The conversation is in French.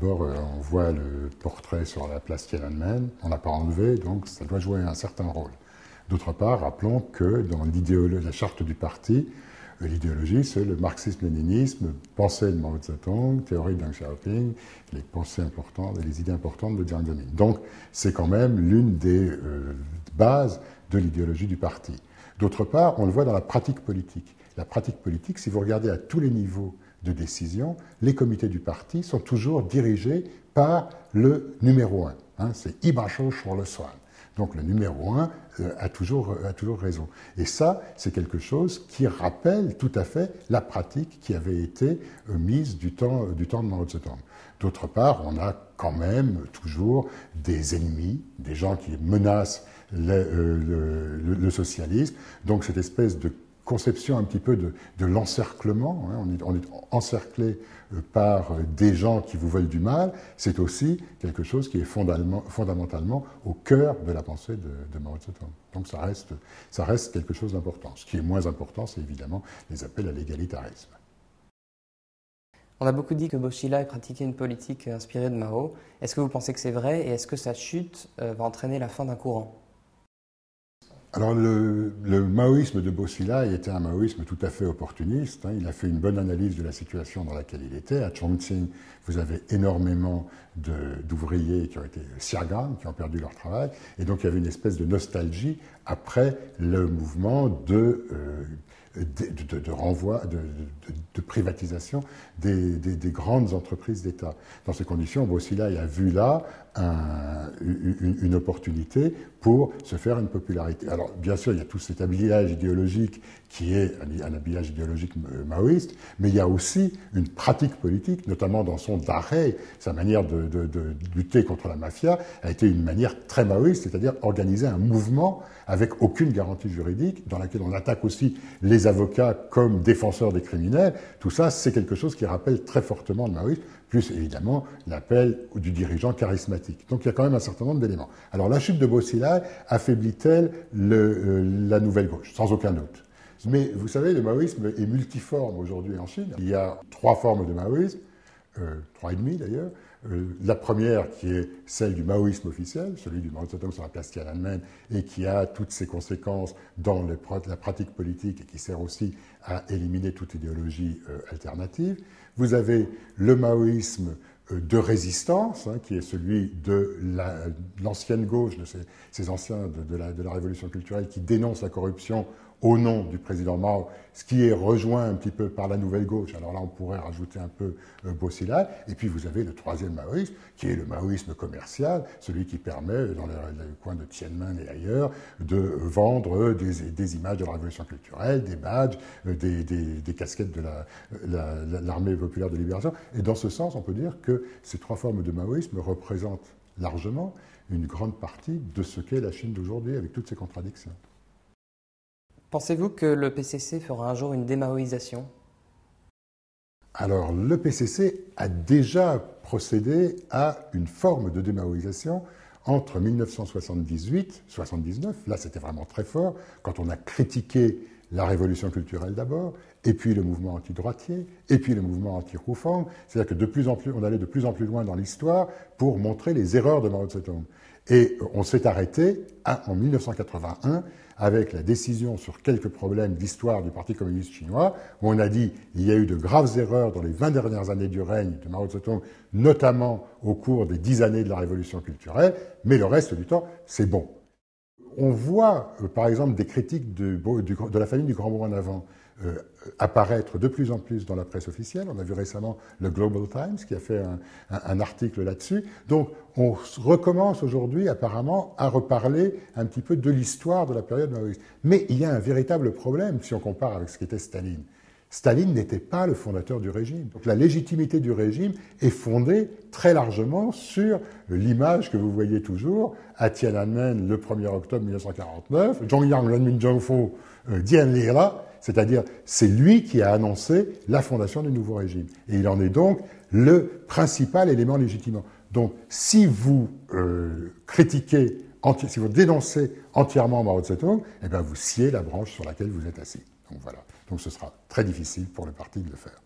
D'abord, on voit le portrait sur la place Tiananmen, on l'a pas enlevé, donc ça doit jouer un certain rôle. D'autre part, rappelons que dans la charte du parti, l'idéologie, c'est le marxisme-léninisme, pensée de Mao Tse-tung, théorie de Deng Xiaoping, les pensées importantes et les idées importantes de Jiang Zemin. Donc, c'est quand même l'une des bases de l'idéologie du parti. D'autre part, on le voit dans la pratique politique. La pratique politique, si vous regardez à tous les niveaux de décision, les comités du parti sont toujours dirigés par le numéro 1. Hein, c'est Ibasho Shuolesuan. Donc le numéro 1 a toujours raison. Et ça, c'est quelque chose qui rappelle tout à fait la pratique qui avait été mise du temps de Mao Tse-tung. D'autre part, on a quand même toujours des ennemis, des gens qui menacent le socialisme. Donc cette espèce de conception un petit peu de l'encerclement, hein, on est encerclé par des gens qui vous veulent du mal, c'est aussi quelque chose qui est fondamentalement au cœur de la pensée de Mao Tse-tung. Donc ça reste quelque chose d'important. Ce qui est moins important, c'est évidemment les appels à l'égalitarisme. On a beaucoup dit que Bo Xilai pratiquait une politique inspirée de Mao. Est-ce que vous pensez que c'est vrai et est-ce que sa chute va entraîner la fin d'un courant ? Alors le maoïsme de Bo Xilai était un maoïsme tout à fait opportuniste. Hein. Il a fait une bonne analyse de la situation dans laquelle il était. À Chongqing, vous avez énormément d'ouvriers qui ont été siagan, qui ont perdu leur travail. Et donc il y avait une espèce de nostalgie après le mouvement de renvoi, de privatisation des grandes entreprises d'État. Dans ces conditions, Bo Xilai a vu là une opportunité pour se faire une popularité. Alors, bien sûr, il y a tout cet habillage idéologique qui est un habillage idéologique maoïste, mais il y a aussi une pratique politique, notamment dans son d'arrêt, sa manière de lutter contre la mafia a été une manière très maoïste, c'est-à-dire organiser un mouvement avec aucune garantie juridique, dans laquelle on attaque aussi les avocats comme défenseurs des criminels. Tout ça, c'est quelque chose qui rappelle très fortement le maoïsme, plus évidemment l'appel du dirigeant charismatique. Donc il y a quand même un certain nombre d'éléments. Alors la chute de Bo Xilai affaiblit-elle la nouvelle gauche? Sans aucun doute. Mais vous savez, le maoïsme est multiforme aujourd'hui en Chine. Il y a 3 formes de maoïsme, 3 et demi d'ailleurs. La première qui est celle du maoïsme officiel, celui du Mao Tse-tung sur la place Tiananmen, et qui a toutes ses conséquences dans la pratique politique et qui sert aussi à éliminer toute idéologie alternative. Vous avez le maoïsme de résistance, hein, qui est celui de l'ancienne gauche, de ces anciens de la révolution culturelle qui dénoncent la corruption au nom du président Mao, ce qui est rejoint un petit peu par la nouvelle gauche. Alors là, on pourrait rajouter un peu Bo Xilai. Et puis vous avez le troisième maoïsme, qui est le maoïsme commercial, celui qui permet, dans le coin de Tiananmen et ailleurs, de vendre des images de la révolution culturelle, des badges, des casquettes de l'armée populaire de libération. Et dans ce sens, on peut dire que ces 3 formes de maoïsme représentent largement une grande partie de ce qu'est la Chine d'aujourd'hui, avec toutes ses contradictions. Pensez-vous que le PCC fera un jour une démaoïsation ? Alors, le PCC a déjà procédé à une forme de démaoïsation entre 1978 et 1979. Là, c'était vraiment très fort, quand on a critiqué la révolution culturelle d'abord, et puis le mouvement anti-droitier, et puis le mouvement anti-Hu-Fang. C'est-à-dire que on allait de plus en plus loin dans l'histoire pour montrer les erreurs de Mao Tse-tung. Et on s'est arrêté en 1981 avec la décision sur quelques problèmes d'histoire du Parti communiste chinois, où on a dit qu'il y a eu de graves erreurs dans les 20 dernières années du règne de Mao Tse-tung, notamment au cours des 10 années de la révolution culturelle, mais le reste du temps, c'est bon. On voit, par exemple, des critiques de la famille du Grand Moine avant apparaître de plus en plus dans la presse officielle. On a vu récemment le Global Times qui a fait un article là-dessus. Donc on recommence aujourd'hui apparemment à reparler un petit peu de l'histoire de la période maoïste. Mais il y a un véritable problème si on compare avec ce qu'était Staline. Staline n'était pas le fondateur du régime. Donc la légitimité du régime est fondée très largement sur l'image que vous voyez toujours à Tiananmen le 1er octobre 1949, Zhongyang Renmin Zhengfu Dian Lira, c'est-à-dire c'est lui qui a annoncé la fondation du nouveau régime. Et il en est donc le principal élément légitimant. Donc si vous critiquez, si vous dénoncez entièrement Mao Tse-tung, eh bien vous sciez la branche sur laquelle vous êtes assis. Donc voilà. Donc ce sera très difficile pour le parti de le faire.